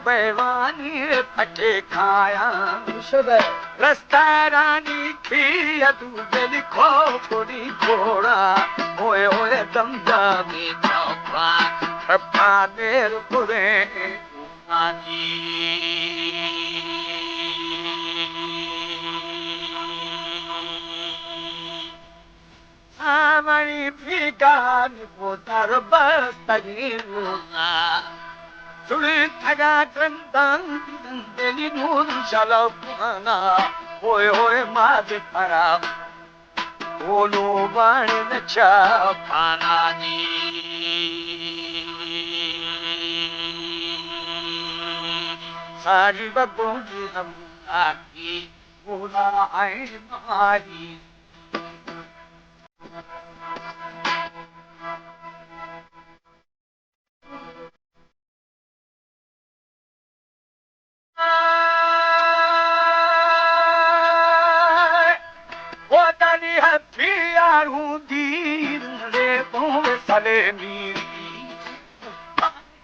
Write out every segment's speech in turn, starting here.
बैवानी पटे खाया रस्ता रानी खी तू लिखो थोड़ी घोड़ा ओए ओए दमदा में चौपा ठप्पा देर पुरे आमनी फिगान पोतार बस्तगी लूंगा सुनी थगा क्रंदन दिली नूर शलपुना ओए ओए माद परा ओलो बाण नचा पानानी सारी बगोगी हम आकी बोला आए मारी Wadani happy Arudi, le bon sale miri.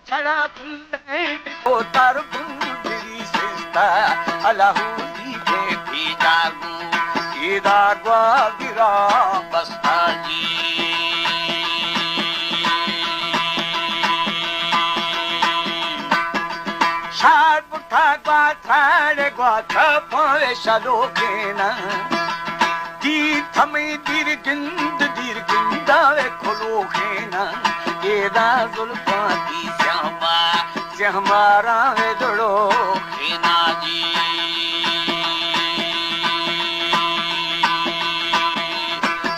Chala pulle, o tarbudi sista, alahudi ke pidagu, idagwa gira bastaji. Sharp tagwa thare gwa thapore shalokena. थमी दीर गिंदा खुलो खेना एदा जुल्फा की श्यामा श्यामारा जोड़ो खेना जी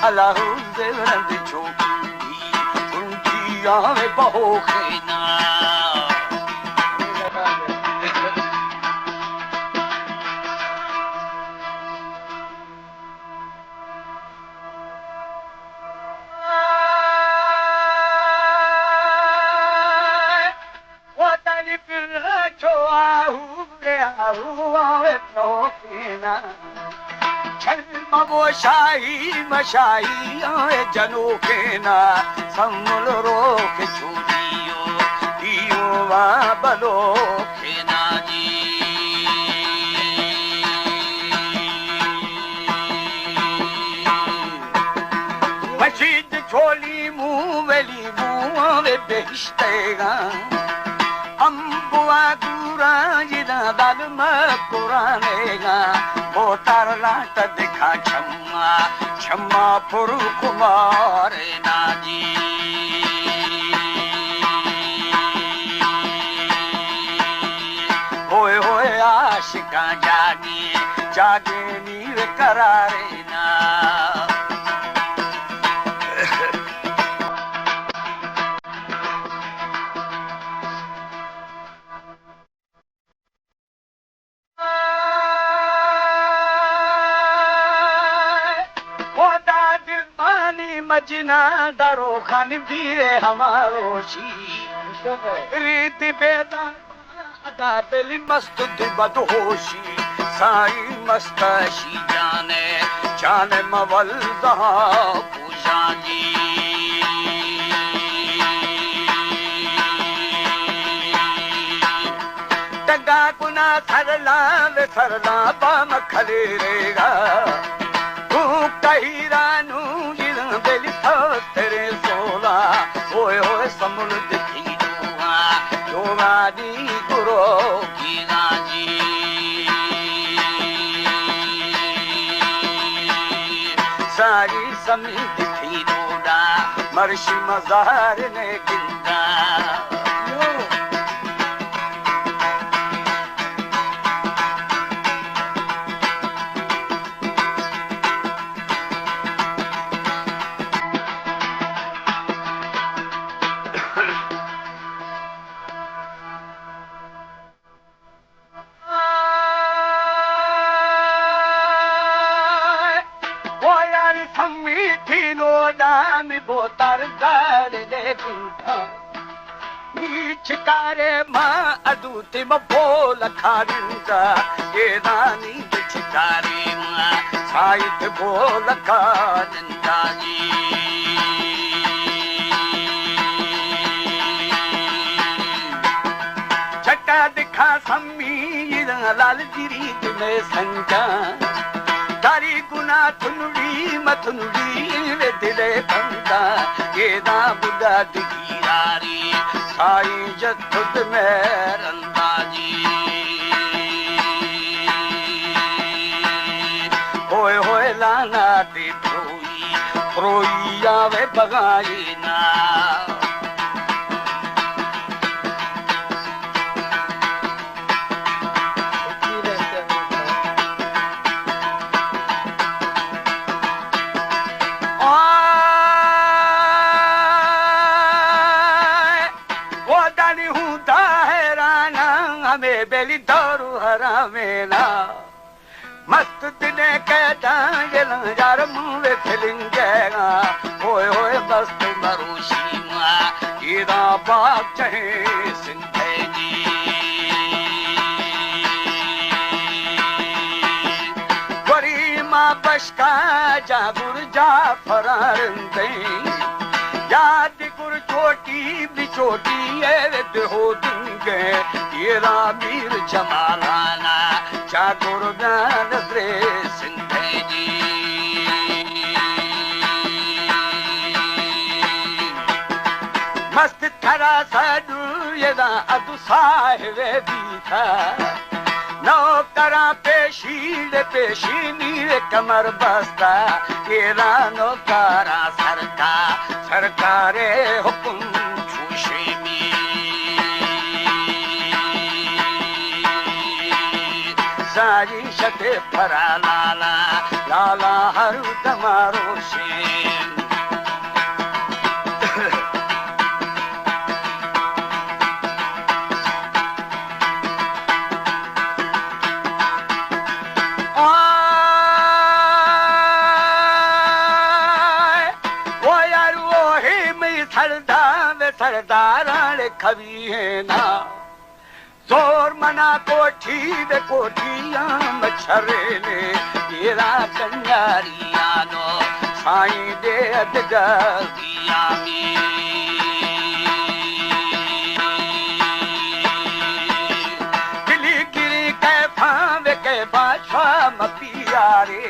अल्लाह देवरंद छोटी उनकी आवे बहो खेना शाही मशाही आए जनों के ना समल रोक छुदियो दियो वा बलो के ना जी मस्जिद छोली मुँह वे बेहिश्तेगा अम्बुआ दूरा जिला दाल मकुरानेगा बोतार लाट दिखा छम्मा छम्मा पुरु कुमार नाजी होए होए आशिका जागे जागे नीर करारे ना मजना डरो खान बीरे हमारो शी रीत बेदा अदा बेली मस्त दिबद होशी साई मस्ताशी जाने जाने मवल जहा पूजा जी टगा गुना सरला बाम खले रेगा तू कहीरानू बेली तेरे सोला ओए ओए समुल दिखी दुआ जोवादी गुरो की नाजी सारी समी दिखी दोड़ा मर्शी मजार ने गिंदा बोतार गार दे गुंठा छिकारे मां अदूते म बोल खारिंदा ये नानी छिकारे मां साइट बोल खारिंदा जी समीर लाल गिरी में संजा दारी गुना थुनड़ी मथुनड़ी वे दिले बंदा केदा बुदा दिगिरारी साई जथुद में रंदाजी होए होए लाना दे प्रोई आवे बगाई ना बेली दारू हरा मेला मस्त दिने कहता यार मुँह फिलिंगेगा होए होए मस्त मरूशी माँ ईदा बाग चाहे सिंधे जी बड़ी माँ बशका जागुर जा फरारंदे याद गुर छोटी भी छोटी है हो दूंगे ये रामीर जमालाना चाकुर नजरे सिंधे जी मस्त थरा साडू ये दा अदु साहिबे बीठा नौ करा पेशील पेशीनी कमर बस्ता ये रानो करा सरकारे हुकुम छूशे में सारी शते फरा लाला लाला हरु तमारो शेन सरदार खबी है ना जोर मना कोठी दे कोठिया मच्छरे ने येरा कंजारिया नो साईं दे अदगिया में दिली गिरी कैफा वे कैफा शाम पियारे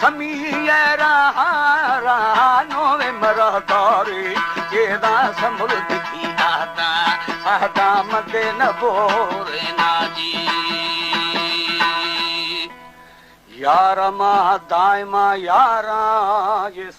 समीरा नो वे मरदारे केदा समृद्ध की दाता सहदा मदे न बोरे नाजी यारा मा दायमा यारा ये